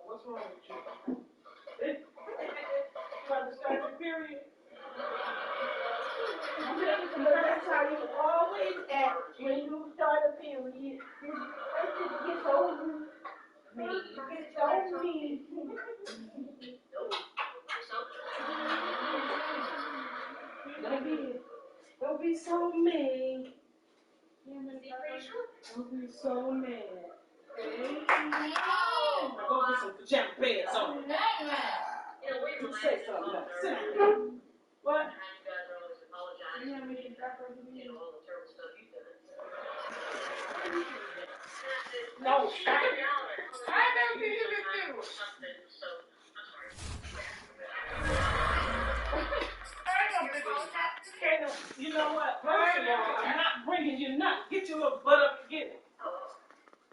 What's wrong with you? You about to start your period? That's how you always act when you start a period. It gets over me. It gets over me. Don't be so mean. Don't be so mad. Okay? Go put some pajama pants on. Say something about it. Sit down. What? You know, we can drop her to me. No. I never did it with you. You know what? First of all, I'm not bringing you nothing. Get your little butt up and get it.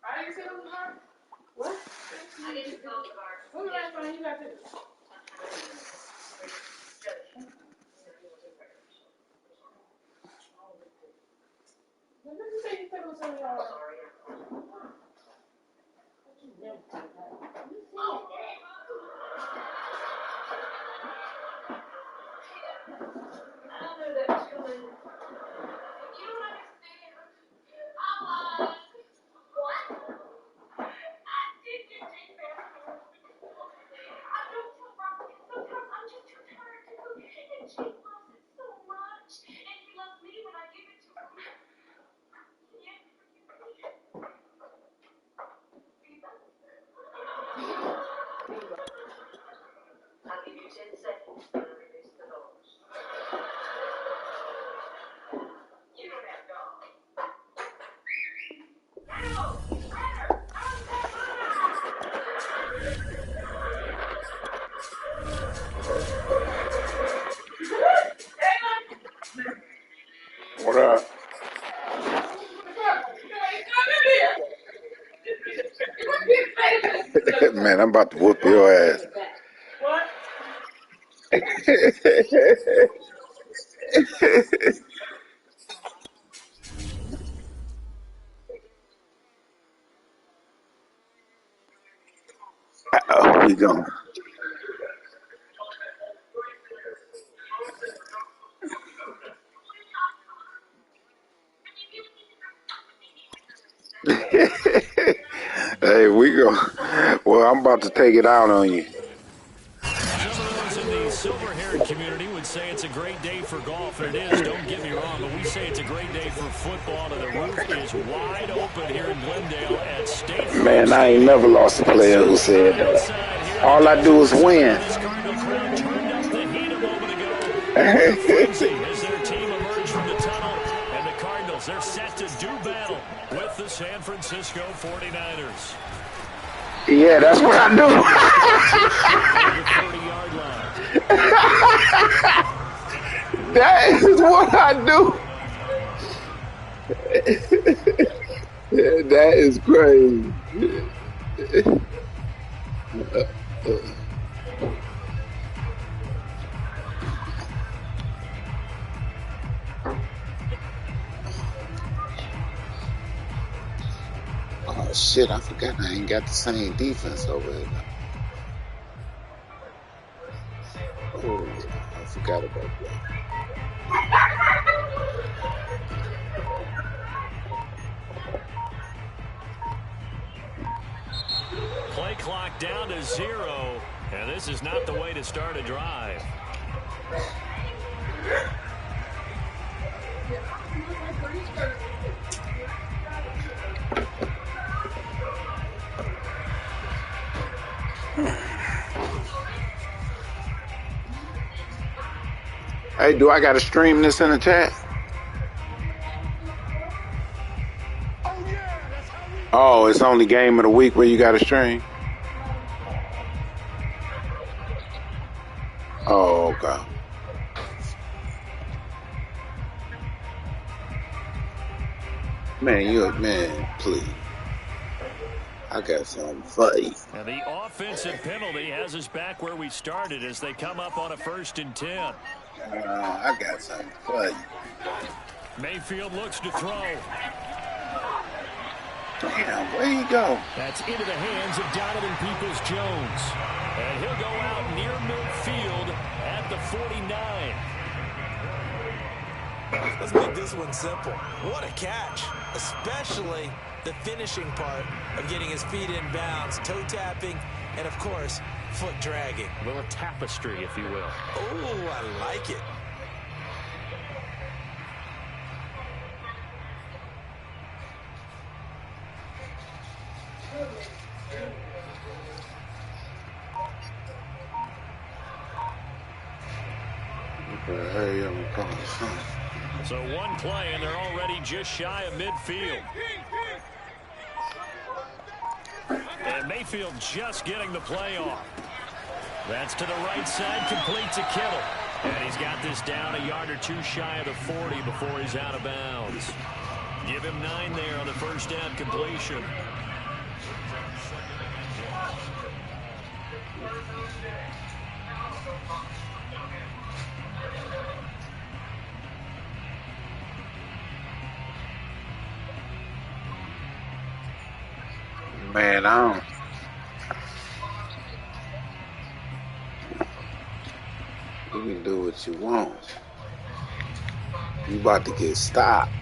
I didn't say it was hard. What? I didn't go to bar. When the last time you got this? When did you say you said it was on your arm? Sorry. I knew that was coming. You don't understand. I lied. What? I did get take back. I don't feel wrong. Sometimes I'm just too tired to cook. And she loves it so much. And he loves me when I give it to him. Yeah. I'll give you 10 seconds to release the doors. You don't have dogs. No! What up? Man, I'm about to whoop your ass. What? Oh, he gone. Hey, we go. Well, I'm about to take it out on you. Some of those in the silver-haired community would say it's a great day for golf, and it is, don't get me wrong, but we say it's a great day for football, and the roof is wide open here in Glendale at State Farm. Man, I ain't never lost a player who said that. All I do is win. This Cardinal crowd turned up the heat a moment ago. The frenzy as their team emerged from the tunnel, and the Cardinals, they're set to do battle with the San Francisco 49ers. Yeah, that's what I do. That is what I do. That is crazy. Oh shit, I forgot I ain't got the same defense over here now. Oh, I forgot about that. Play clock down to 0, and this is not the way to start a drive. Hey, do I got to stream this in the chat? Oh, it's only game of the week where you got to stream? Oh, okay. Man, please. I got something for you. And the offensive penalty has us back where we started as they come up on a 1st and 10. I got something for you. Mayfield looks to throw. Damn, where you go? That's into the hands of Donovan Peoples-Jones. And he'll go out near midfield at the 49. Let's make this one simple. What a catch, especially the finishing part of getting his feet in bounds, toe tapping, and of course, foot dragging. A little tapestry, if you will. Oh, I like it. So one play, and they're already just shy of midfield. And Mayfield just getting the play off. That's to the right side, complete to Kittle. And he's got this down a yard or two shy of the 40 before he's out of bounds. Give him 9 there on the first down completion. Man, I don't. You can do what you want. You about to get stopped.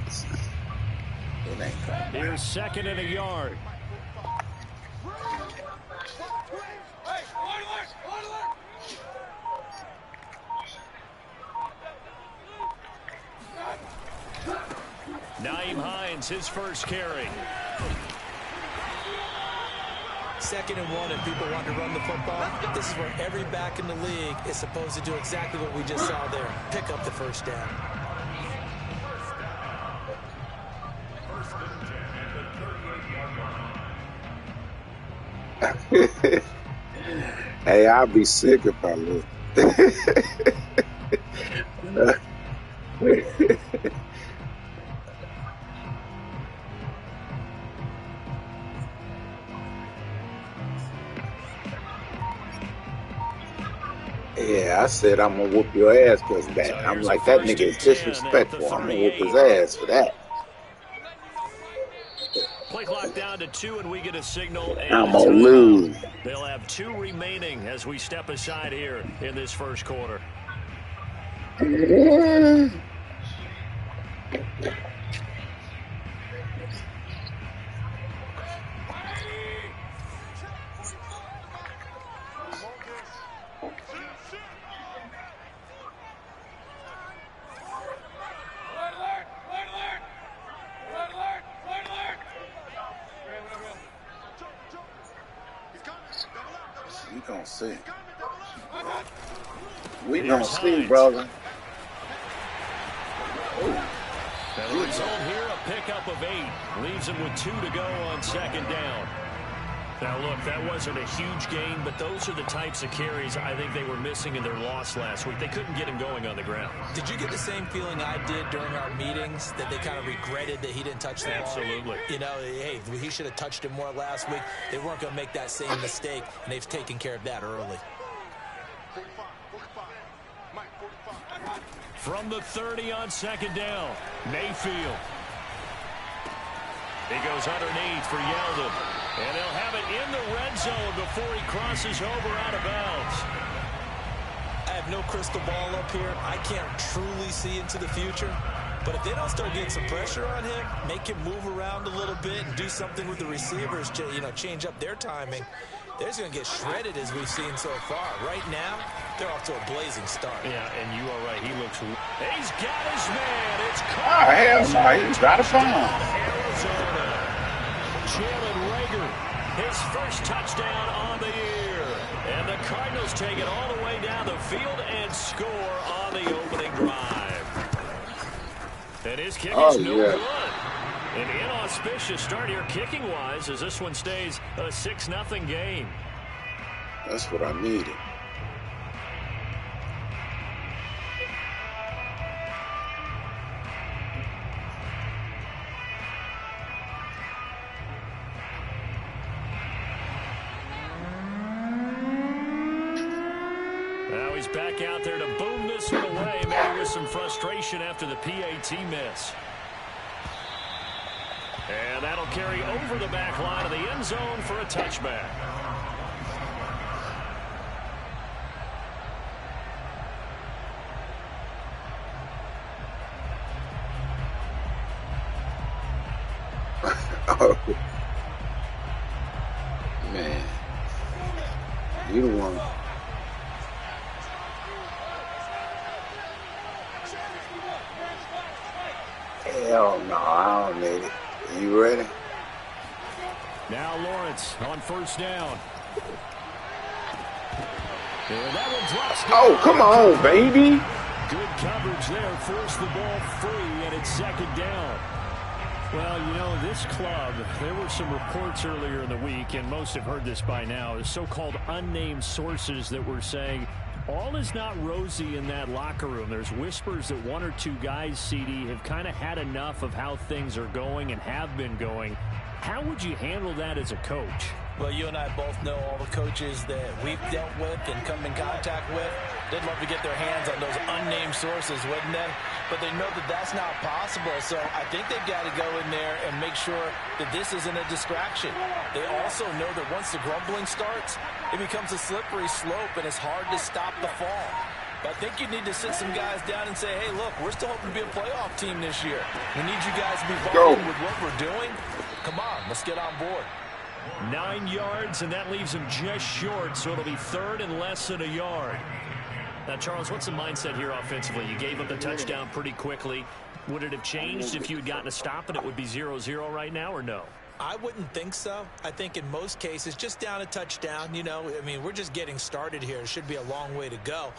It ain't coming. Here's 2nd and a yard. Nyheim Hines, his first carry. 2nd and 1, and people want to run the football. This is where every back in the league is supposed to do exactly what we just saw there. Pick up the first down. Hey, I'll be sick if I look. Yeah, I said I'm gonna whoop your ass because that. So I'm here's like, a that 1st nigga and is 10 disrespectful. at the I'm gonna whoop his 38. ass for that. Play clock down to 2, and we get a signal. And I'm a gonna timeout. lose. They'll have 2 remaining as we step aside here in this first quarter. We gonna see. We Here's gonna see, Hines. brother. And the result here, a pickup of 8. Leaves him with 2 to go on 2nd down. Now, look, that wasn't a huge gain, but those are the types of carries I think they were missing in their loss last week. They couldn't get him going on the ground. Did you get the same feeling I did during our meetings, that they kind of regretted that he didn't touch the ball? Absolutely. You know, hey, he should have touched it more last week. They weren't going to make that same mistake, and they've taken care of that early. From the 30 on 2nd down, Mayfield. He goes underneath for Yeldon. And they'll have it in the red zone before he crosses over out of bounds. I have no crystal ball up here. I can't truly see into the future. But if they don't start getting some pressure on him, make him move around a little bit and do something with the receivers, change up their timing, they're just going to get shredded as we've seen so far. Right now, they're off to a blazing start. Yeah, and you are right. He looks... He's got his man. It's Oh, hell no. He's out of bounds. Arizona. Jalen Reagor, his first touchdown on the year. And the Cardinals take it all the way down the field and score on the opening drive. And his kick is no good. An inauspicious start here kicking-wise as this one stays a 6-0 game. That's what I needed. Now he's back out there to boom this one away, maybe with some frustration after the PAT miss. And that'll carry over the back line of the end zone for a touchback. Oh, man. You the one. Hell no, I don't need it. You ready? Now Lawrence on first down. And that one drops down. Oh, come on, baby. Good coverage there. Forced the ball free, and it's second down. Well, you know, this club, there were some reports earlier in the week, and most have heard this by now, the so-called unnamed sources that were saying all is not rosy in that locker room. There's whispers that one or two guys, CD, have kind of had enough of how things are going and have been going. How would you handle that as a coach? Well, you and I both know all the coaches that we've dealt with and come in contact with. They'd love to get their hands on those unnamed sources, wouldn't they? But they know that that's not possible, so I think they've got to go in there and make sure that this isn't a distraction. They also know that once the grumbling starts, it becomes a slippery slope, and it's hard to stop the fall. But I think you need to sit some guys down and say, hey, look, we're still hoping to be a playoff team this year. We need you guys to be bought in with what we're doing. Come on, let's get on board. 9 yards, and that leaves him just short, so it'll be third and less than a yard. Now, Charles, what's the mindset here offensively? You gave up the touchdown pretty quickly. Would it have changed if you had gotten a stop and it would be 0-0 right now, or no? I wouldn't think so. I think in most cases, just down a touchdown, you know, I mean, we're just getting started here. It should be a long way to go.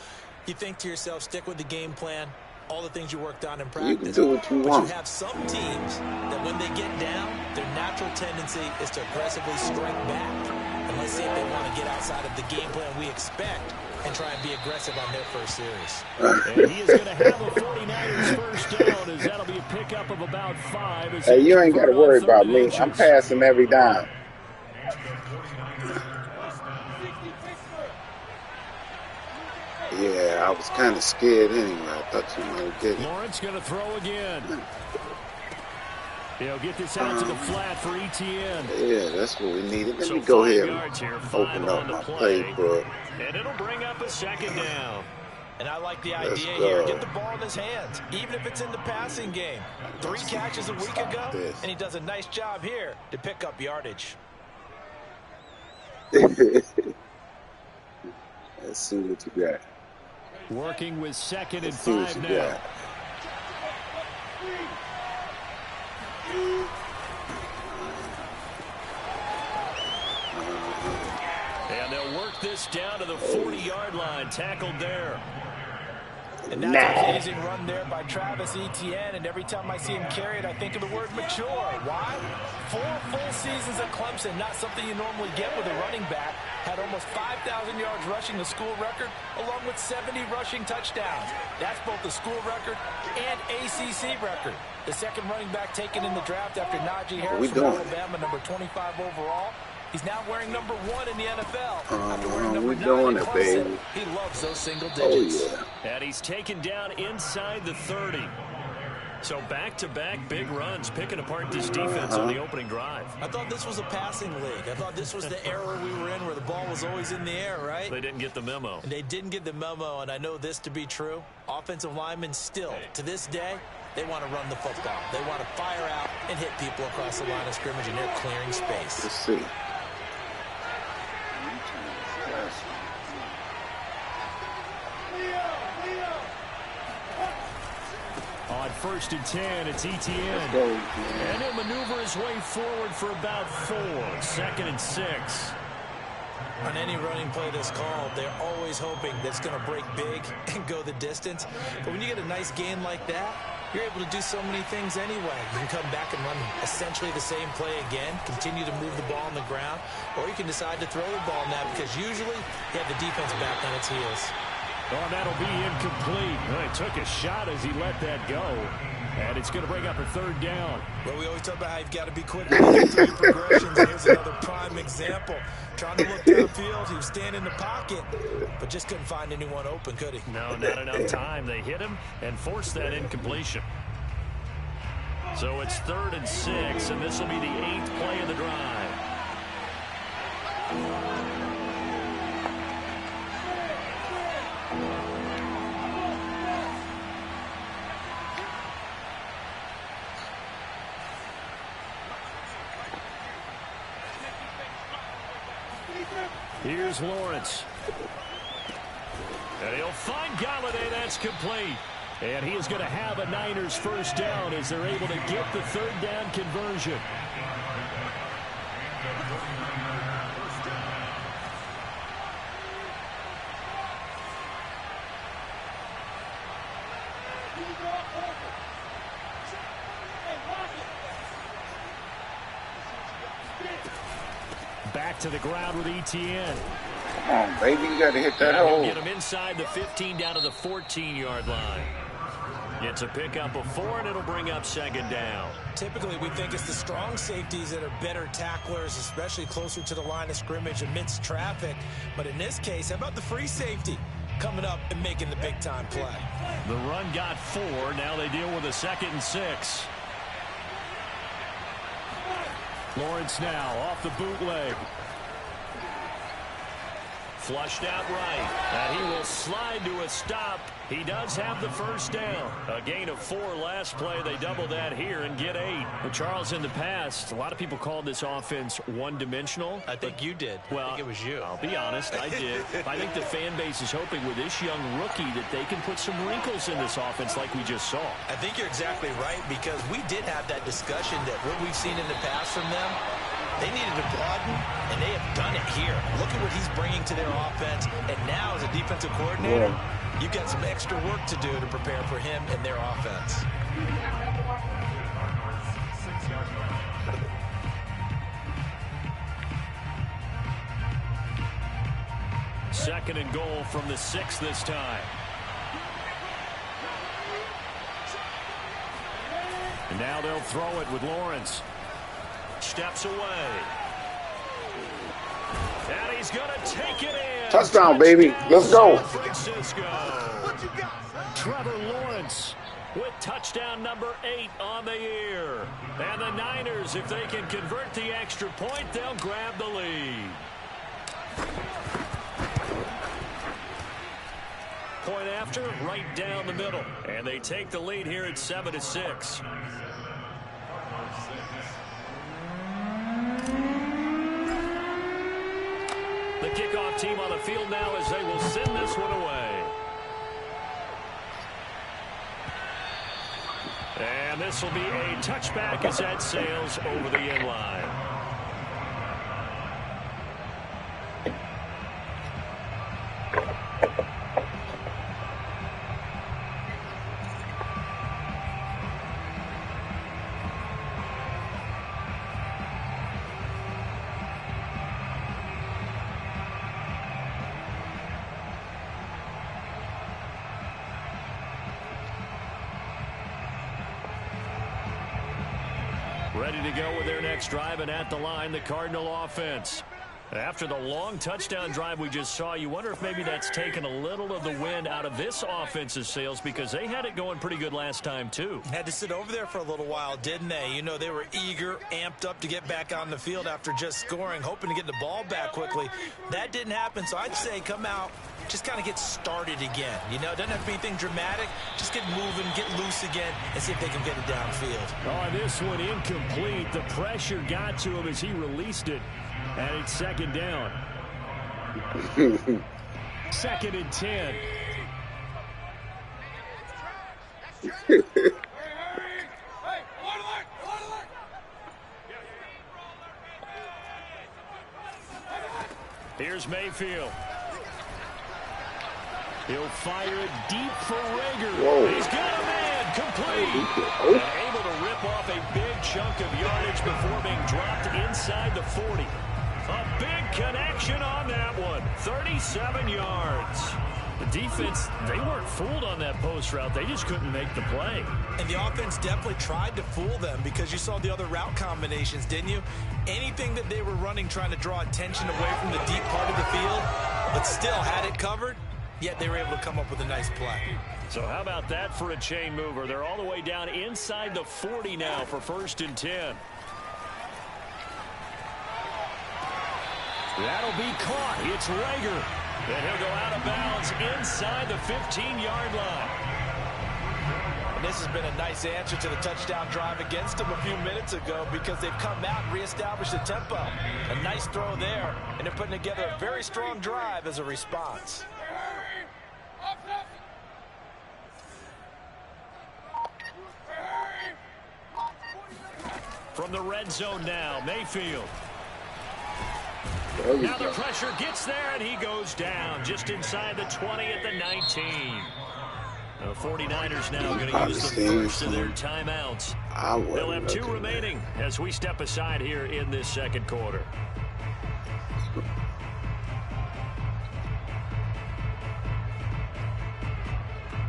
You think to yourself, stick with the game plan, all the things you worked on in practice. You can do what you but want. You have some teams that when they get down, their natural tendency is to aggressively strike back. And let's see if they want to get outside of the game plan we expect and try and be aggressive on their first series. And he is going to have a 49ers first down, as that'll be a pickup of about 5. Hey, you ain't got to worry about me. I'm passing every down. Yeah, I was kind of scared anyway. I thought you might get it. Lawrence going to throw again. He'll get this out to the flat for Etienne. Yeah, that's what we needed. Let me go ahead and open up my playbook. And it'll bring up a second down. And I like the idea here. Get the ball in his hands, even if it's in the passing game. 3 catches a week ago, and he does a nice job here to pick up yardage. Let's see what you got. Working with second and 5 now. And they'll work this down to the 40-yard line. Tackled there. And that's an amazing run there by Travis Etienne. And every time I see him carry it, I think of the word mature. Why? 4 full seasons at Clemson, not something you normally get with a running back. Had almost 5,000 yards rushing, the school record, along with 70 rushing touchdowns. That's both the school record and ACC record. The second running back taken in the draft after Najee Harris from Alabama, number 25 overall. He's now wearing number 1 in the NFL. After wearing number 9 in Clemson, he loves those single digits. Oh, yeah. And he's taken down inside the 30. So back-to-back big runs, picking apart this defense on the opening drive. I thought this was a passing league. I thought this was the era we were in where the ball was always in the air, right? They didn't get the memo. And they didn't get the memo, and I know this to be true. Offensive linemen still, to this day, they want to run the football. They want to fire out and hit people across the line of scrimmage, and they're clearing space. Let's see. 1st and 10. It's Etienne. Go, and he'll maneuver his way forward for about 4. 2nd and 6. On any running play that's called, they're always hoping that it's going to break big and go the distance. But when you get a nice gain like that, you're able to do so many things anyway. You can come back and run essentially the same play again, continue to move the ball on the ground, or you can decide to throw the ball now because usually you have the defense back on its heels. Oh, that'll be incomplete. Well, he took a shot as he let that go. And it's going to bring up a 3rd down. Well, we always talk about how you've got to be quick through your progressions. Here's another prime example. Trying to look downfield. He was standing in the pocket, but just couldn't find anyone open, could he? No, not enough time. They hit him and forced that incompletion. So it's 3rd and 6, and this will be the 8th play of the drive. Here's Lawrence. And he'll find Galladay. That's complete. And he is going to have a Niners 1st down as they're able to get the 3rd down conversion. Back to the ground with Etienne. Come on, baby. You got to hit that hole. Get him inside the 15 down to the 14-yard line. It's a pickup of 4, and it'll bring up 2nd down. Typically, we think it's the strong safeties that are better tacklers, especially closer to the line of scrimmage amidst traffic. But in this case, how about the free safety coming up and making the big-time play? The run got 4. Now they deal with a 2nd and 6. Lawrence now off the bootleg. Flushed out right. And he will slide to a stop. He does have the 1st down. A gain of 4 last play. They double that here and get 8. But Charles, in the past, a lot of people called this offense one-dimensional. I think you did. Well, I think it was you. I'll be honest, I did. I think the fan base is hoping with this young rookie that they can put some wrinkles in this offense like we just saw. I think you're exactly right because we did have that discussion that what we've seen in the past from them, they needed to broaden, and they have done it here. Look at what he's bringing to their offense, and now as a defensive coordinator, you've got some extra work to do to prepare for him and their offense. Second and goal from the 6 this time. And now they'll throw it with Lawrence. Steps away. And he's going to take it in. Touchdown, baby. Let's go. San Francisco. Trevor Lawrence with touchdown number 8 on the year. And the Niners, if they can convert the extra point, they'll grab the lead. Point after, right down the middle. And they take the lead here at 7-6. The kickoff team on the field now as they will send this one away. And this will be a touchback as that sails over the end line. Ready to go with their next drive, and at the line, the Cardinal offense. After the long touchdown drive we just saw, you wonder if maybe that's taken a little of the wind out of this offense's sails because they had it going pretty good last time, too. Had to sit over there for a little while, didn't they? You know, they were eager, amped up to get back on the field after just scoring, hoping to get the ball back quickly. That didn't happen, so I'd say come out, just kind of get started again. You know, it doesn't have to be anything dramatic. Just get moving, get loose again, and see if they can get it downfield. Oh, this one incomplete. The pressure got to him as he released it. And it's second down. 2nd and 10. Here's Mayfield. He'll fire it deep for Rager. Whoa. He's got a man complete. And able to rip off a big chunk of yardage before being dropped inside the 40. A big connection on that one. 37 yards. The defense, they weren't fooled on that post route. They just couldn't make the play. And the offense definitely tried to fool them because you saw the other route combinations, didn't you? Anything that they were running trying to draw attention away from the deep part of the field, but still had it covered, yet they were able to come up with a nice play. So how about that for a chain mover? They're all the way down inside the 40 now for 1st and 10. That'll be caught. It's Rager. And he'll go out of bounds inside the 15-yard line. And this has been a nice answer to the touchdown drive against them a few minutes ago because they've come out and reestablished the tempo. A nice throw there, and they're putting together a very strong drive as a response. From the red zone now, Mayfield. Now the pressure gets there, and he goes down just inside the 20 at the 19. The 49ers now going to use the first of their timeouts. They'll have 2 remaining as we step aside here in this second quarter.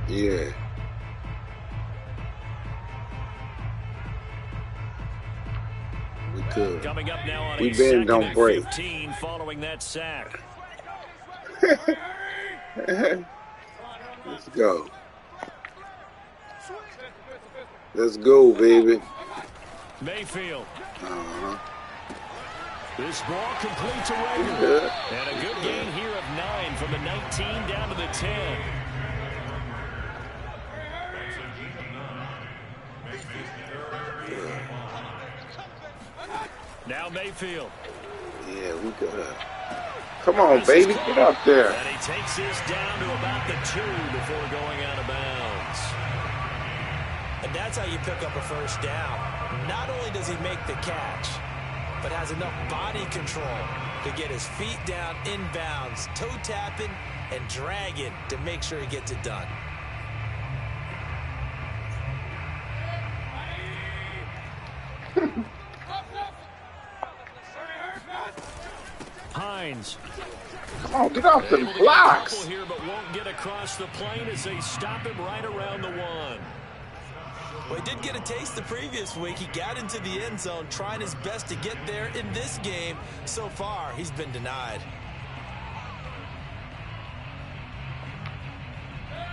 Yeah. Good. Coming up now on we a bend, don't break. 15 following that sack. Let's go. Let's go, baby. Mayfield. This ball complete to Rager. And a good gain here of 9 from the 19 down to the 10. Now Mayfield. Yeah, we gotta. Come on, baby, get up there. And he takes this down to about the 2 before going out of bounds. And that's how you pick up a first down. Not only does he make the catch, but has enough body control to get his feet down inbounds, toe tapping and dragging to make sure he gets it done. Hines. Oh, get off the blocks. Here, but won't get across the plane as they stop him right around the 1. Well, he did get a taste the previous week. He got into the end zone trying his best to get there in this game. So far, he's been denied.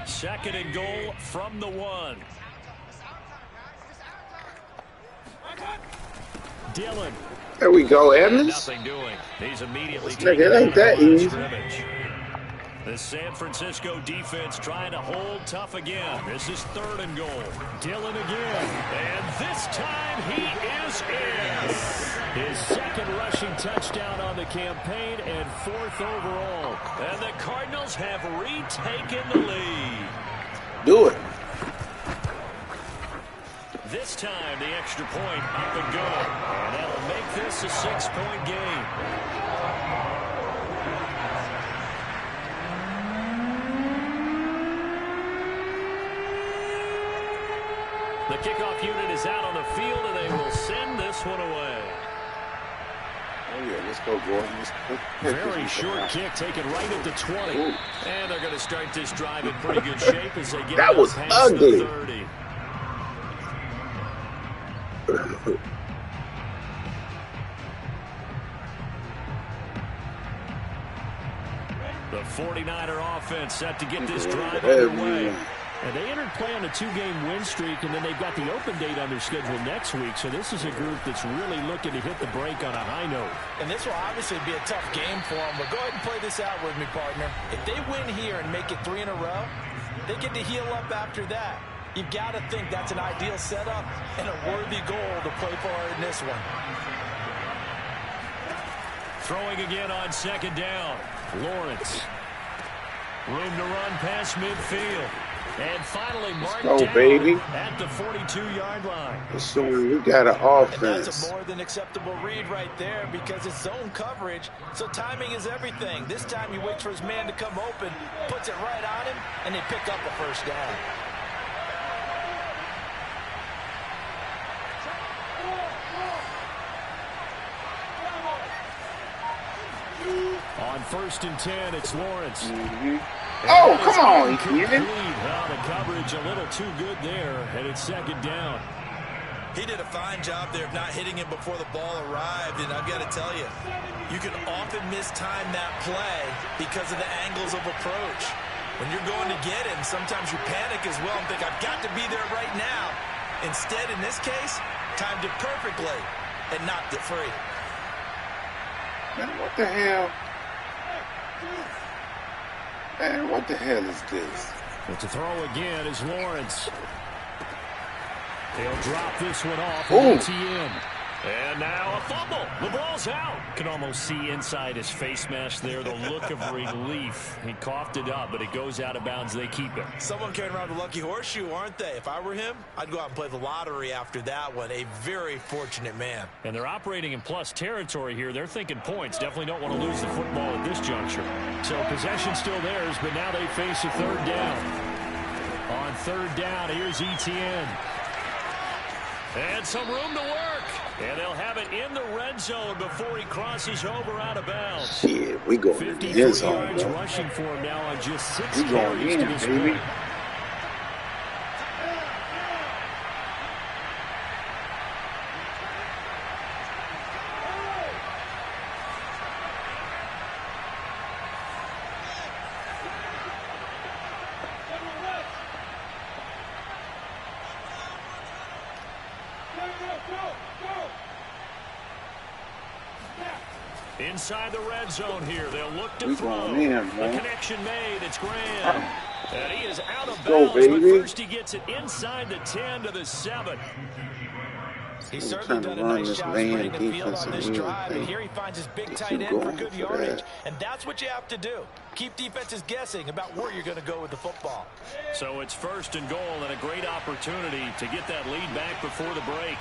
2nd and goal from the 1. Dillon. There we go, Evans. Nothing doing. He's immediately It ain't that easy. The San Francisco defense trying to hold tough again. This is 3rd and goal. Dillon again. And this time he is in. His 2nd rushing touchdown on the campaign and 4th overall. And the Cardinals have retaken the lead. Do it. This time the extra point up and good. And that'll make this a 6-point game. The kickoff unit is out on the field, and they will send this one away. Oh, yeah, let's go, Gordon. Very short kick taken right at the 20. Ooh. And they're going to start this drive in pretty good shape as they get That was past ugly. the 30. The 49er offense set to get this drive underway. And they entered play on a 2-game win streak, and then they've got the open date on their schedule next week. So this is a group that's really looking to hit the break on a high note. And this will obviously be a tough game for them, but go ahead and play this out with me, partner. If they win here and make it 3 in a row, they get to heal up after that. You've got to think that's an ideal setup and a worthy goal to play for in this one. Throwing again on 2nd down. Lawrence. Room to run past midfield. And finally marked go, down baby. at the 42-yard line. Assuming we got an offense. And that's a more than acceptable read right there because it's zone coverage, so timing is everything. This time he waits for his man to come open, puts it right on him, and they pick up a first down. On 1st and 10, it's Lawrence. Oh, come on, Ethan. The coverage a little too good there, and it's 2nd down. He did a fine job there of not hitting him before the ball arrived, and I've got to tell you, you can often mistime that play because of the angles of approach. When you're going to get him, sometimes you panic as well and think, I've got to be there right now. Instead, in this case, timed it perfectly and knocked it free. Man, what the hell? Man, what the hell is this? But to throw again is Lawrence. He'll drop this one off. ETN. And now a fumble. The ball's out. Can almost see inside his face mask there the look of relief. He coughed it up, but it goes out of bounds. They keep it. Someone carrying around a lucky horseshoe, aren't they? If I were him, I'd go out and play the lottery after that one. A very fortunate man. And they're operating in plus territory here. They're thinking points. Definitely don't want to lose the football at this juncture. So possession still theirs, but now they face a 3rd down. On 3rd down, here's ETN. And some room to work. And they'll have it in the red zone before he crosses over out of bounds. Shit, we going in the end zone, yards bro. rushing for him now on just 6 We going carries to in, this baby. point. Inside the red zone here, they'll look to throw. The connection made. It's Graham. And he is out of bounds, but first he gets it inside the 10 to the 7. He's certainly done a nice job spreading the field on this drive, and here he finds his big tight end for good yardage. And that's what you have to do. Keep defenses guessing about where you're going to go with the football. So it's 1st and goal and a great opportunity to get that lead back before the break.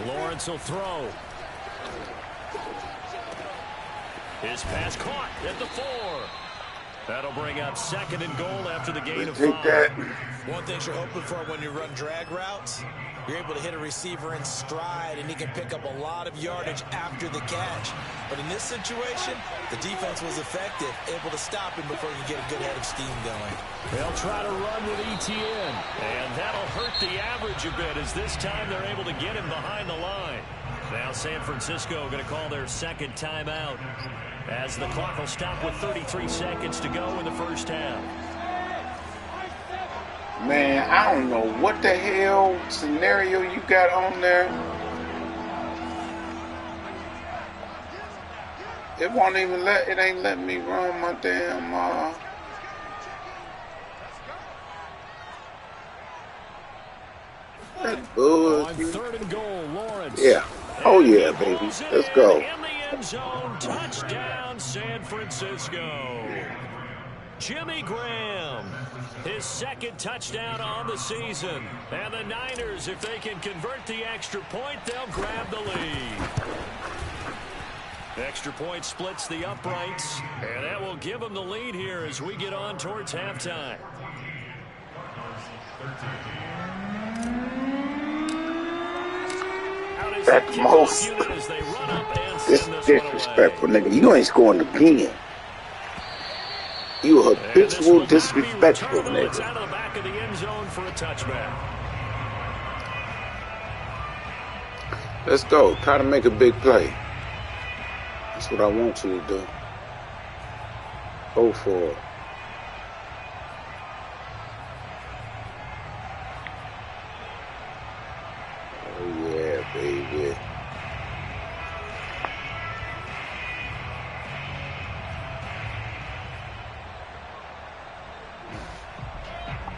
Lawrence will throw. His pass caught at the 4. That'll bring up 2nd and goal after the gain of 5. One thing you're hoping for when you run drag routes, you're able to hit a receiver in stride, and he can pick up a lot of yardage after the catch. But in this situation, the defense was effective, able to stop him before you get a good head of steam going. They'll try to run with ETN, and that'll hurt the average a bit as this time they're able to get him behind the line. Now San Francisco going to call their 2nd timeout as the clock will stop with 33 seconds to go in the first half. Man, I don't know what the hell scenario you got on there. It won't even it ain't letting me run my damn, that bullshit. On 3rd and goal, Lawrence. Yeah. Oh yeah, baby. Let's go. In the end zone, touchdown, San Francisco. Jimmy Graham, his 2nd touchdown on the season. And the Niners, if they can convert the extra point, they'll grab the lead. Extra point splits the uprights, and that will give them the lead here as we get on towards halftime. That's most disrespectful, nigga. You ain't scoring again. You a habitual disrespectful, nigga. It's out of the back of the end zone for a touchback. Let's go. Try to make a big play. That's what I want you to do. Go for it. Oh yeah, baby.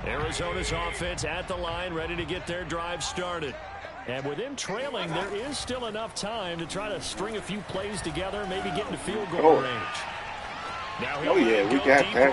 Arizona's offense at the line, ready to get their drive started. And with them trailing, there is still enough time to try to string a few plays together, maybe get into field goal range. Now Oh, yeah, we got that.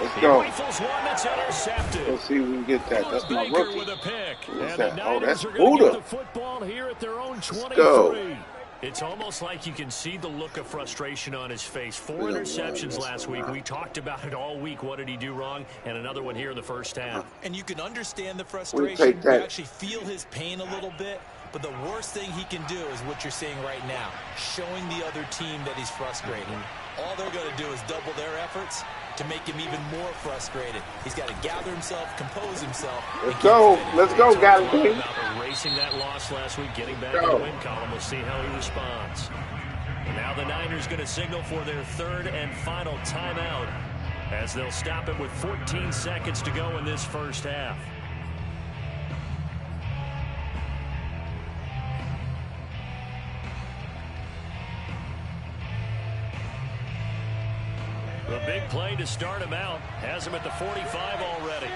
Let's go. Let's see if we can get that. That's my rookie. What's that? Oh, that's Buddha. Let's go. It's almost like you can see the look of frustration on his face. 4 interceptions last week. We talked about it all week. What did he do wrong? And another one here in the first half. And you can understand the frustration. You actually feel his pain a little bit. But the worst thing he can do is what you're seeing right now, showing the other team that he's frustrated. All they're going to do is double their efforts to make him even more frustrated. He's got to gather himself, compose himself. Let's go. Let's go, guys. Erasing that loss last week, getting back in the win column. We'll see how he responds. And now the Niners going to signal for their third and final timeout as they'll stop it with 14 seconds to go in this first half. The big play to start him out has him at the 45 already.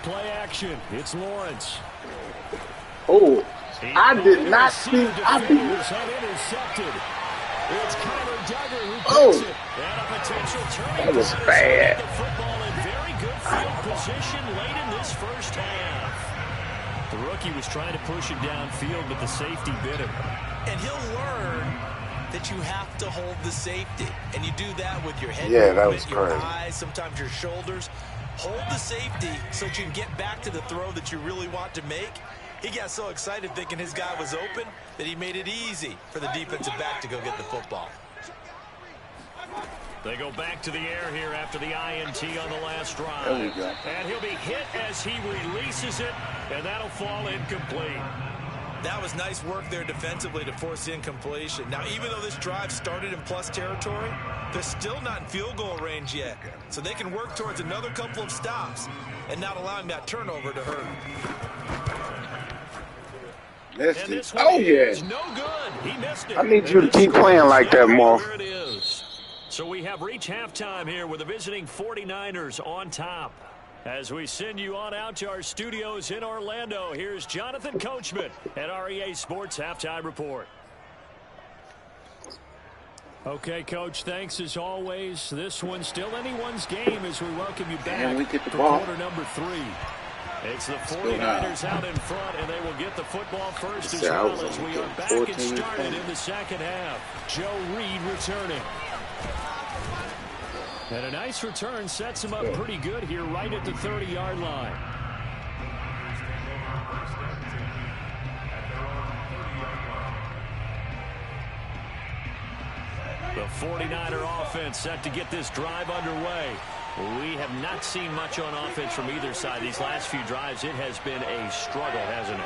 Play action. It's Lawrence. Oh, I did not see. Intercepted. It's Kyler Duggar who picks it. And a potential turning. That was bad. The football in very good field position late in this first half. The rookie was trying to push it downfield, but the safety bit him. And he'll learn that you have to hold the safety. And you do that with your head movement, your eyes, sometimes your shoulders. Hold the safety so that you can get back to the throw that you really want to make. He got so excited thinking his guy was open that he made it easy for the defensive back to go get the football. They go back to the air here after the INT on the last drive. There we go. And he'll be hit as he releases it, and that'll fall incomplete. That was nice work there defensively to force incompletion. Now, even though this drive started in plus territory, they're still not in field goal range yet. So they can work towards another couple of stops and not allowing that turnover to hurt. Missed it. Oh, yeah. No good. He missed it. I need you to keep playing like that, Morph. There it is. So we have reached halftime here with the visiting 49ers on top. As we send you on out to our studios in Orlando, here's Jonathan Coachman at REA Sports Halftime Report. Okay, Coach, thanks as always. This one's still anyone's game as we welcome you back get the for ball. quarter number 3. It's the 49ers out in front, and they will get the football first as well as we are back and started in the second half. Joe Reed returning. And a nice return sets him up pretty good here right at the 30-yard line. The 49er offense set to get this drive underway. We have not seen much on offense from either side. These last few drives, it has been a struggle, hasn't it?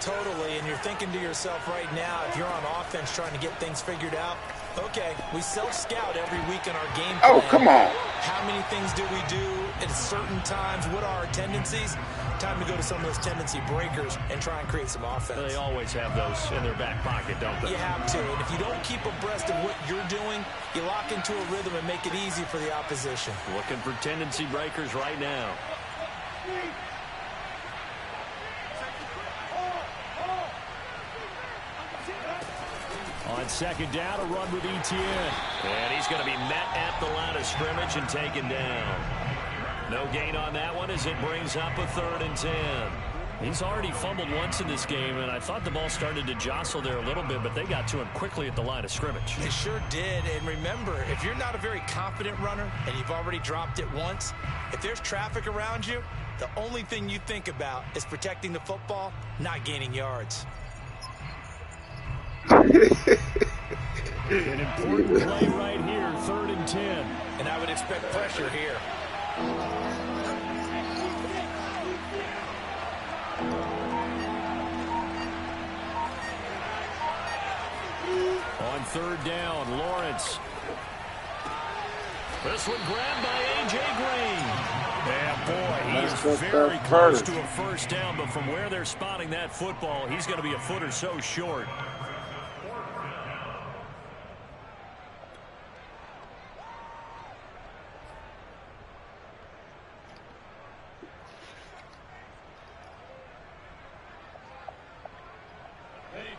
Totally, and you're thinking to yourself right now, if you're on offense trying to get things figured out, okay, we self-scout every week in our game plan. Oh, come on. How many things do we do at certain times? What are our tendencies? Time to go to some of those tendency breakers and try and create some offense. They always have those in their back pocket, don't they? You have to, and if you don't keep abreast of what you're doing, you lock into a rhythm and make it easy for the opposition. Looking for tendency breakers right now. On second down, a run with Etienne. And he's going to be met at the line of scrimmage and taken down. No gain on that one as it brings up a 3rd and 10. He's already fumbled once in this game, and I thought the ball started to jostle there a little bit, but they got to him quickly at the line of scrimmage. It sure did, and remember, if you're not a very confident runner and you've already dropped it once, if there's traffic around you, the only thing you think about is protecting the football, not gaining yards. An important play right here, 3rd and 10. And I would expect pressure here. On 3rd down, Lawrence. This one grabbed by A.J. Green. Yeah, boy, he is very close to a first down, but from where they're spotting that football, he's going to be a foot or so short.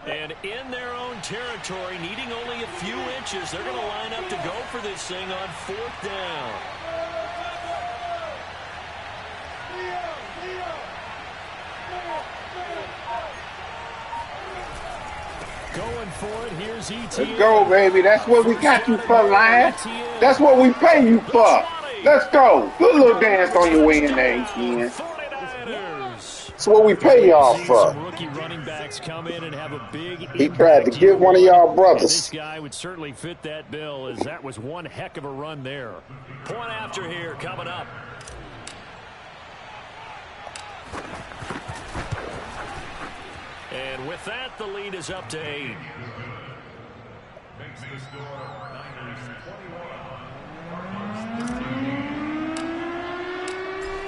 And in their own territory, needing only a few inches, they're going to line up to go for this thing on 4th down. Going for it, here's ETN. Let's go, baby. That's what we got you for, Lion. That's what we pay you for. Let's go. Good little dance on your way in there, ETN. That's what we pay y'all for. Rookie running backs come in and have a big he tried to get one of y'all brothers. And this guy would certainly fit that bill, as that was one heck of a run there. Point after here coming up. And with that, the lead is up to 8.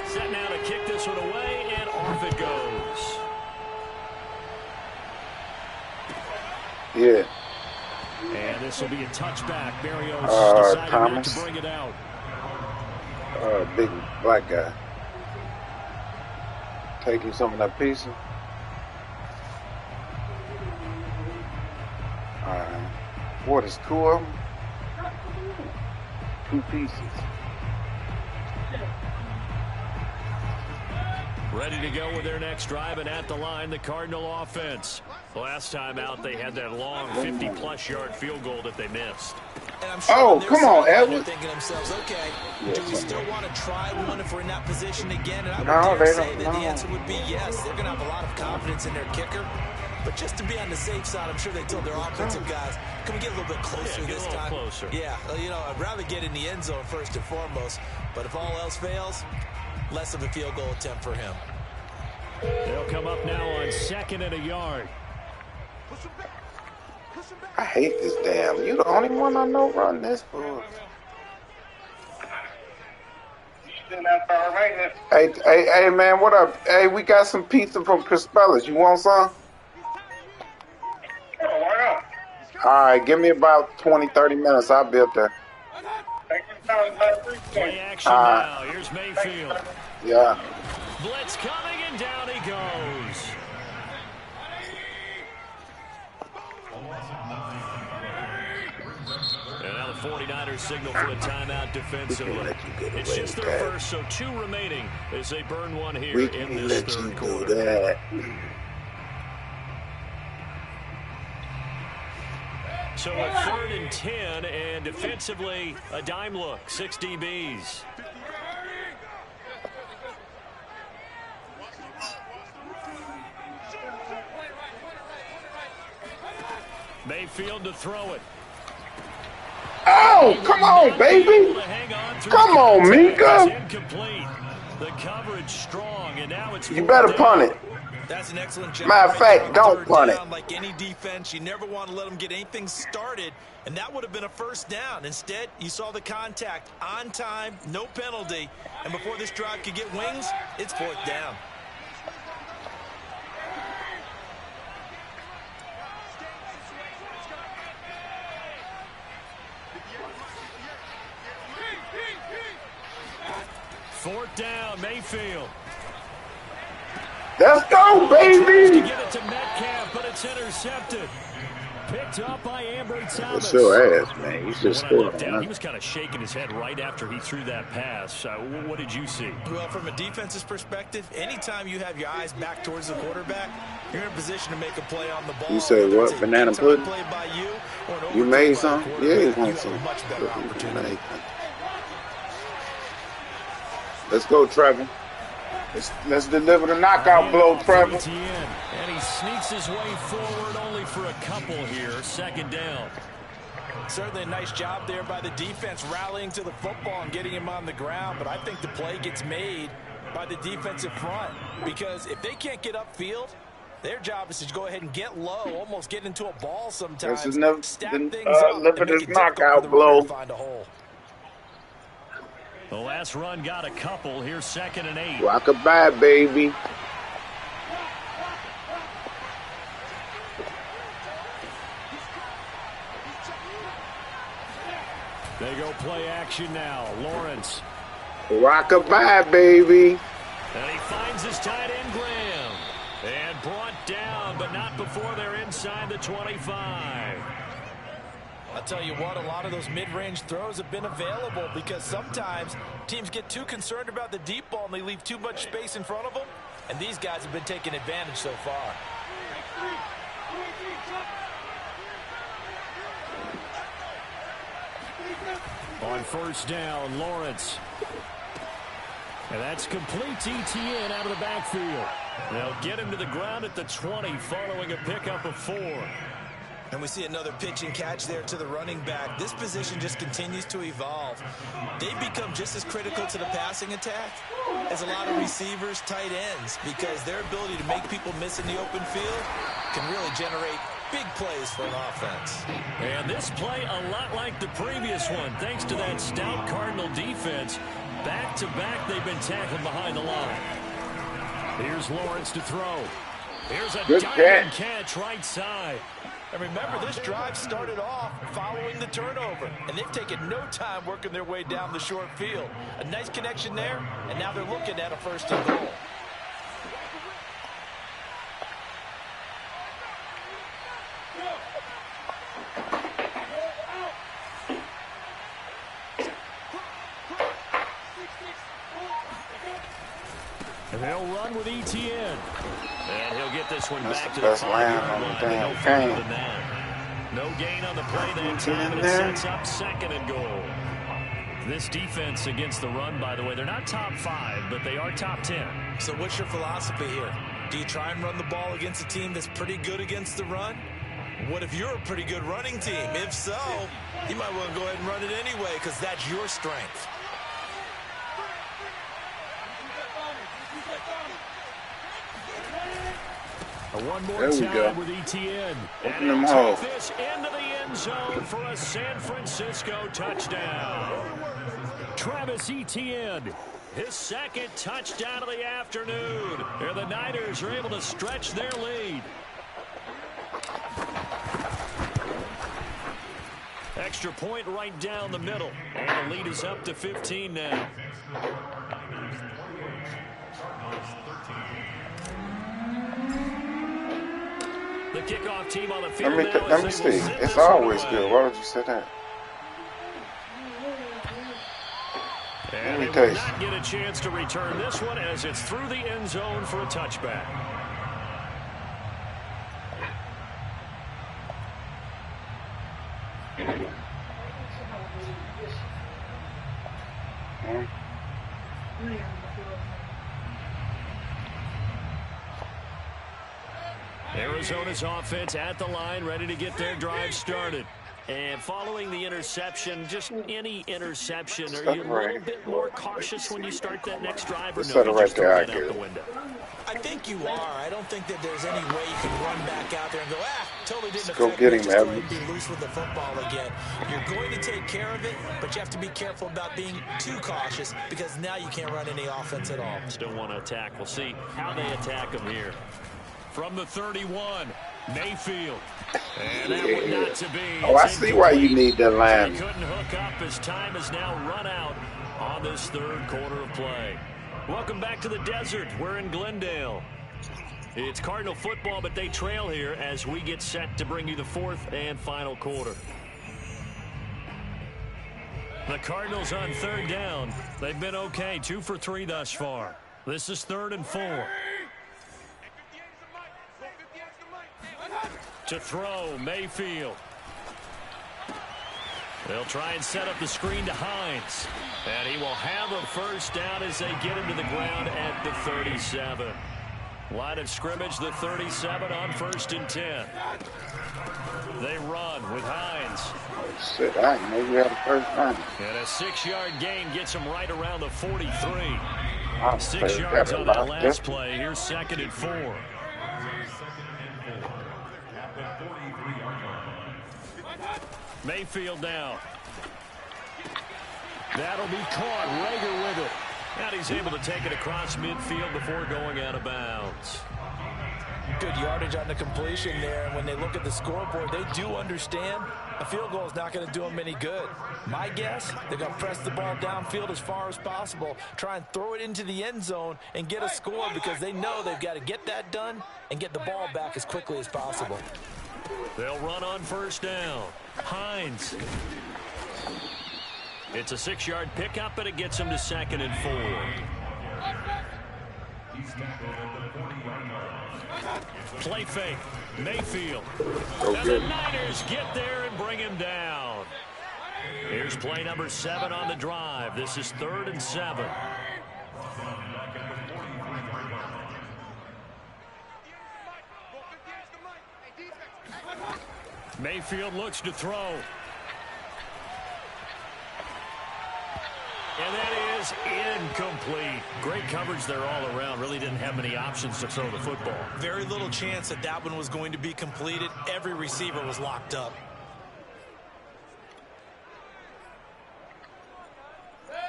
Set now to kick this one away, and off it goes. Yeah. And this will be a touchback. Barrios decided not to bring it out. Big black guy. Taking some of that pizza. What is 2 of them? 2 pieces. Ready to go with their next drive, and at the line, the Cardinal offense. Last time out, they had that long 50-plus yard field goal that they missed. And sure oh, come on, Edward. They're thinking to themselves, okay, do we still want to try one if we're in that position again? And I would dare say that the answer would be yes. They're going to have a lot of confidence in their kicker. But just to be on the safe side, I'm sure they told their offensive guys, can we get a little bit closer this time? Closer. Yeah, you know, I'd rather get in the end zone first and foremost. But if all else fails, less of a field goal attempt for him. They'll come up now on 2nd and a yard. I hate this damn. You the only one I know run this for. Hey, man, what up? Hey, we got some pizza from Crispella's. You want some? All right, give me about 20, 30 minutes. I'll be up there. Play action now. Here's Mayfield. Yeah. Blitz coming, and down he goes. And now the 49ers signal for a timeout defensively. It's just their first, so 2 remaining as they burn one here in this third quarter. So a 3rd and 10, and defensively, a dime look, 6 DBs. Mayfield to throw it. Oh, come on, baby. Come on, Minka. Incomplete. The coverage strong, and now it's you better punt it. That's an excellent job. Matter of fact, don't punt it. Like any defense, you never want to let them get anything started, and that would have been a first down. Instead, you saw the contact on time, no penalty, and before this drive could get wings, it's 4th down. Fourth down, Mayfield. Let's go, baby. To get it to Metcalf, but it's intercepted. Picked up by Amber Thomas. That's your ass, man. You should score. He was kind of shaking his head right after he threw that pass. What did you see? Well, from a defense's perspective, anytime you have your eyes back towards the quarterback, you're in a position to make a play on the ball. You say what? Banana pudding? You made some? Yeah, you want some. Much better opportunity. Let's go, Trevor. Let's deliver the knockout blow, Trevor. And he sneaks his way forward only for a couple here. 2nd down. Certainly a nice job there by the defense rallying to the football and getting him on the ground. But I think the play gets made by the defensive front, because if they can't get upfield, their job is to go ahead and get low, almost get into a ball sometimes. This is never stack things up and make it knockout blow. to find a hole. The last run got a couple. Here's 2nd and 8. Rock-a-bye, baby. They go play action now. Lawrence. Rock-a-bye, baby. And he finds his tight end, Graham. And brought down, but not before they're inside the 25. I'll tell you what, a lot of those mid-range throws have been available because sometimes teams get too concerned about the deep ball and they leave too much space in front of them. And these guys have been taking advantage so far. On first down, Lawrence. And that's complete to ETN out of the backfield. They'll get him to the ground at the 20 following a pickup of 4. And we see another pitch and catch there to the running back. This position just continues to evolve. They've become just as critical to the passing attack as a lot of receivers, tight ends, because their ability to make people miss in the open field can really generate big plays for an offense. And this play a lot like the previous one, thanks to that stout Cardinal defense. Back-to-back, they've been tackled behind the line. Here's Lawrence to throw. Here's a diving catch right side. And remember, this drive started off following the turnover, and they've taken no time working their way down the short field. A nice connection there, and now they're looking at a first and goal. And they'll run with ETN. And he'll get this one back to the the best line on the damn game. No gain on the play that time, and it sets up second and goal. This defense against the run, by the way, they're not top 5, but they are top 10. So what's your philosophy here? Do you try and run the ball against a team that's pretty good against the run? What if you're a pretty good running team? If so, you might want to go ahead and run it anyway because that's your strength. One more time with ETN. Open them all. This into the end zone for a San Francisco touchdown. Travis Etienne, his second touchdown of the afternoon. And the Niners are able to stretch their lead. Extra point right down the middle. And the lead is up to 15 now. The kickoff team on the field. Let me see. It's always good. Why don't you say that? And they will not get a chance to return this one as it's through the end zone for a touchback. Arizona's offense at the line, ready to get their drive started. And following the interception, just any interception, are you a little bit more cautious when you start that next drive, or no, you just throw that out the window? I think you are. I don't think that there's any way you can run back out there and go, totally didn't affect go get him, me, just go ahead and be loose with the football again. You're going to take care of it, but you have to be careful about being too cautious because now you can't run any offense at all. Still want to attack. We'll see how they attack them here. From the 31, Mayfield. And that one not to be. Oh, I see why you need that line. He couldn't hook up. His time is now run out on this third quarter of play. Welcome back to the desert. We're in Glendale. It's Cardinal football, but they trail here as we get set to bring you the fourth and final quarter. The Cardinals on third down. They've been okay, 2 for 3 thus far. This is 3rd and 4. To throw, Mayfield. They'll try and set up the screen to Hines. And he will have a first down as they get him to the ground at the 37. Line of scrimmage, the 37 on 1st and 10. They run with Hines. Shit, I know you had a first down. And a 6-yard gain gets him right around the 43. 6 yards on that last play. Here's 2nd and 4. Mayfield now. That'll be caught. Rager with it. And he's able to take it across midfield before going out of bounds. good yardage on the completion there, and when they look at the scoreboard, they do understand a field goal is not going to do them any good. My guess, they're going to press the ball downfield as far as possible, try and throw it into the end zone and get a score because they know they've got to get that done and get the ball back as quickly as possible. They'll run on first down. Hines. It's a 6-yard pickup, and it gets him to 2nd and 4. Play fake. Mayfield. And the Niners get there and bring him down. Here's play number 7 on the drive. This is 3rd and 7. Mayfield looks to throw. And that is incomplete. Great coverage there all around. Really didn't have many options to throw the football. Very little chance that that one was going to be completed. Every receiver was locked up.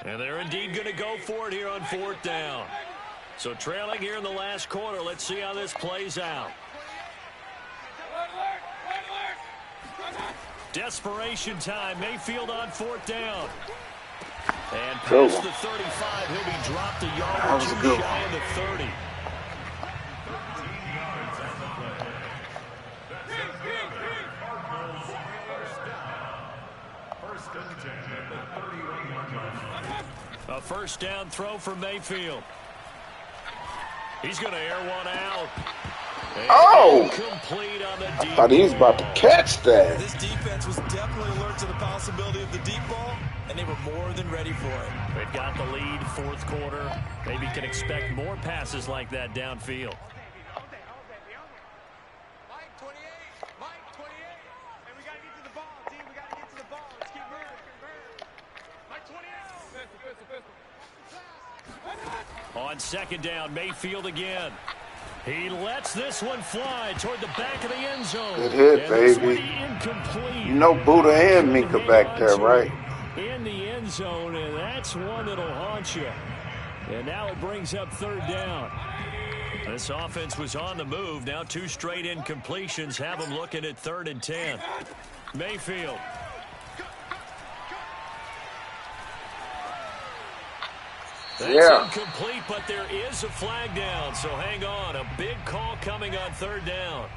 And they're indeed going to go for it here on 4th down. So trailing here in the last quarter. Let's see how this plays out. Desperation time. Mayfield on 4th down. And past the 35, he'll be dropped a yard or 2 shy of the 30. A first down throw for Mayfield. He's going to air one out. Oh! Complete on the deep. I thought he was about to catch that. This defense was definitely alert to the possibility of the deep ball, and they were more than ready for it. They've got the lead, 4th quarter. Maybe can expect more passes like that downfield. Mike 28. Mike 28. And we got to get to the ball, team. We got to get to the ball. Let's keep moving. Mike 28. On 2nd down, Mayfield again. He lets this one fly toward the back of the end zone. Good hit, baby. You know Buddha and Minka back there, right? In the end zone, and that's one that'll haunt you. And now it brings up 3rd down. This offense was on the move. Now 2 straight incompletions have them looking at 3rd and 10. Mayfield. That's incomplete, but there is a flag down, so hang on. A big call coming on 3rd down.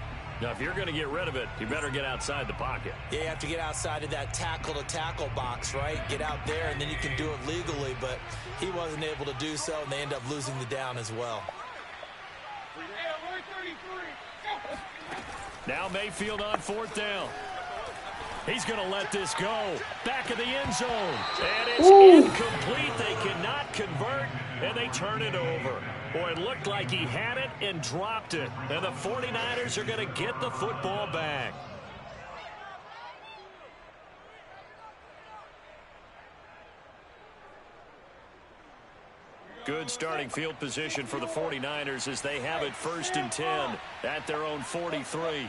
Now, if you're going to get rid of it, you better get outside the pocket. Yeah, you have to get outside of that tackle-to-tackle box, right? Get out there, and then you can do it legally, but he wasn't able to do so, and they end up losing the down as well. Now Mayfield on 4th down. He's going to let this go. Back of the end zone. And it's incomplete. They cannot convert, and they turn it over. Boy, it looked like he had it and dropped it. And the 49ers are going to get the football back. Good starting field position for the 49ers as they have it 1st and 10 at their own 43.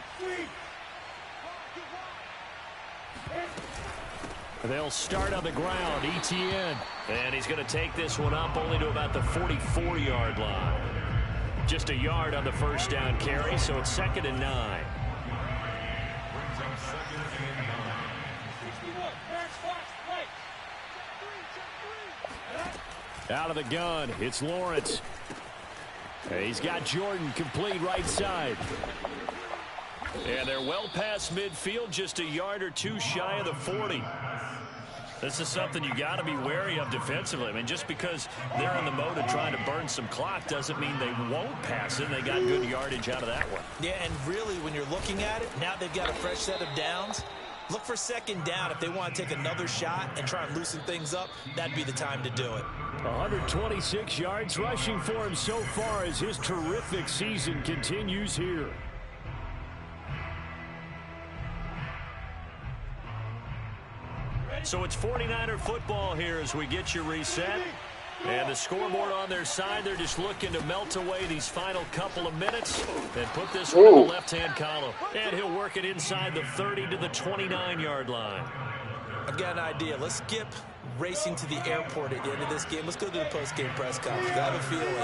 They'll start on the ground. ETN. And he's going to take this one up only to about the 44-yard line. Just a yard on the first down carry, so it's 2nd and 9. Out of the gun, it's Lawrence. He's got Jordan complete right side. And they're well past midfield, just a yard or 2 shy of the 40. This is something you got to be wary of defensively. I mean, just because they're in the mode of trying to burn some clock doesn't mean they won't pass it. They got good yardage out of that one. Yeah, and really, when you're looking at it, now they've got a fresh set of downs. Look for 2nd down. If they want to take another shot and try and loosen things up, that'd be the time to do it. 126 yards rushing for him so far as his terrific season continues here. So it's 49er football here as we get you reset. And the scoreboard on their side, they're just looking to melt away these final couple of minutes and put this one in the left-hand column. And he'll work it inside the 30 to the 29-yard line. I've got an idea. Let's skip racing to the airport at the end of this game. Let's go to the post-game press conference. I have a feeling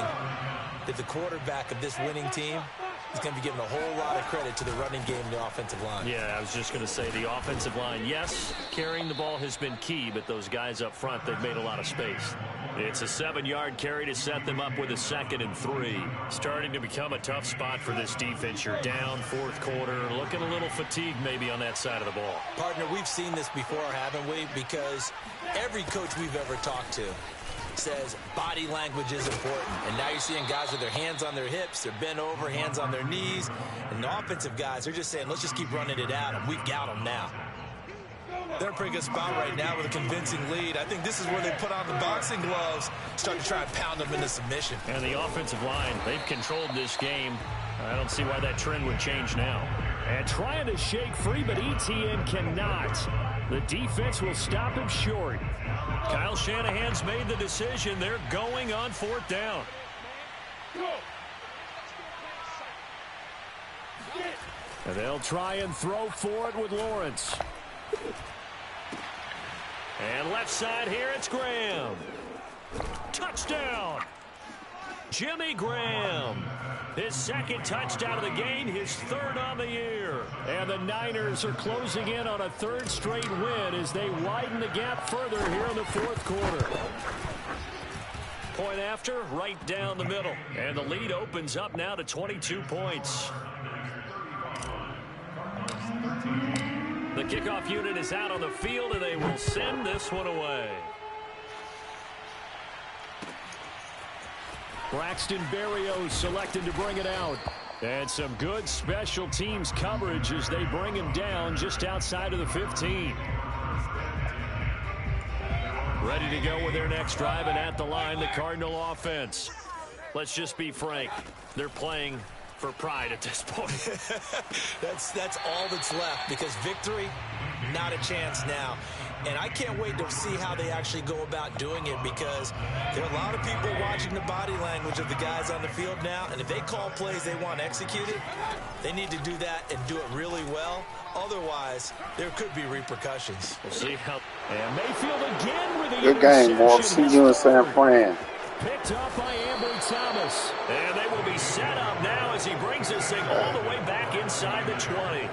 that the quarterback of this winning team he's going to be giving a whole lot of credit to the running game and the offensive line. Yeah, I was just going to say the offensive line, yes, carrying the ball has been key, but those guys up front, they've made a lot of space. It's a 7-yard carry to set them up with a 2nd and 3. Starting to become a tough spot for this defense. You're down 4th quarter, looking a little fatigued maybe on that side of the ball. Partner, we've seen this before, haven't we? Because every coach we've ever talked to says body language is important. And now you're seeing guys with their hands on their hips, they're bent over, hands on their knees. And the offensive guys, they're just saying, let's just keep running it at them. We've got them now. They're in a pretty good spot right now with a convincing lead. I think this is where they put on the boxing gloves, start to try and pound them into submission. And the offensive line, they've controlled this game. I don't see why that trend would change now. And trying to shake free, but ETN cannot. The defense will stop him short. Kyle Shanahan's made the decision. They're going on 4th down. And they'll try and throw for it with Lawrence. And left side here, it's Graham. Touchdown! Jimmy Graham. His 2nd touchdown of the game, his 3rd on the year. And the Niners are closing in on a 3rd straight win as they widen the gap further here in the 4th quarter. Point after, right down the middle. And the lead opens up now to 22 points. The kickoff unit is out on the field, and they will send this one away. Braxton Berrios selected to bring it out. And some good special teams coverage as they bring him down just outside of the 15. Ready to go with their next drive, and at the line, the Cardinal offense. Let's just be frank. They're playing for pride at this point. That's all that's left, because victory, not a chance now. And I can't wait to see how they actually go about doing it, because there are a lot of people watching the body language of the guys on the field now, and if they call plays they want executed, they need to do that and do it really well. Otherwise, there could be repercussions. We'll see how. And Mayfield again with the good game, Morph. See you in San Fran. Picked up by Ambry Thomas. And they will be set up now as he brings this thing all the way back inside the 20.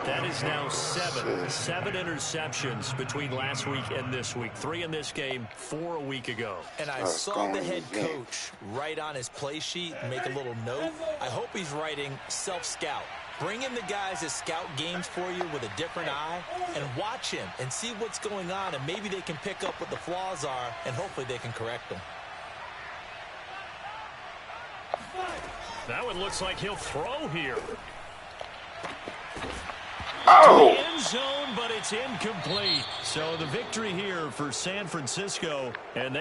That is now 7 interceptions between last week and this week. 3 in this game, 4 a week ago. And I saw the head coach write on his play sheet and make a little note. I hope he's writing self-scout. Bring in the guys that scout games for you with a different eye and watch him and see what's going on, and maybe they can pick up what the flaws are, and hopefully they can correct them. That one looks like he'll throw here. Oh! End zone, but it's incomplete. So the victory here for San Francisco, and they